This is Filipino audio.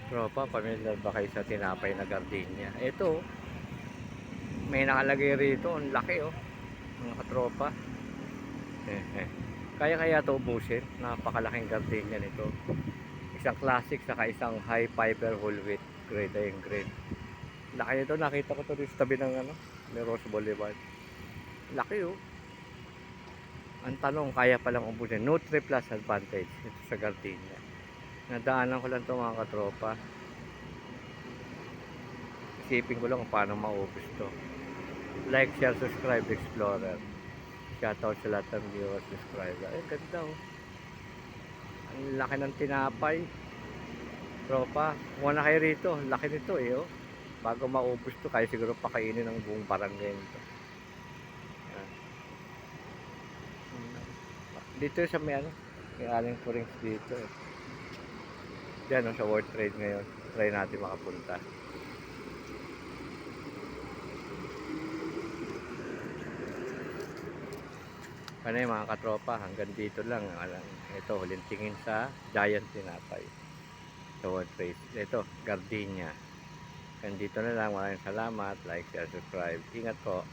Tropa, pamilyar ba kayo sa tinapay na gardenia? Ito, may nakalagay rito. Ang laki oh. Mga katropa. Kaya ito ubusin. Napakalaking gardenia nito. Isang classic saka isang high fiber whole wheat grade and grade. Laki nito. Nakita ko ito sa tabi ng Rose Boulevard. Laki oh. Ang tanong, kaya palang ubusin. Nutri Plus advantage ito sa gardenia. Nadaanan ko lang ito mga katropa. Isipin ko lang kung paano maubos to. Like, share, subscribe, Explorer. Shoutout sa lahat ng viewers, subscriber. Ganda oh. Ang laki ng tinapay. Tropa, kung na kayo rito. Laki nito oh. Bago maubos to, kaya siguro pakainin ng buong barangay nito. Dito sa may aling purings dito eh. Diyan sa World Trade ngayon. Try natin makapunta. Mga katropa, hanggang dito lang. Ito, huling tingin sa Giant Tinapay sa World Trade. Ito, Gardenia. Hanggang dito na lang. Maraming salamat. Like, share, subscribe. Ingat po.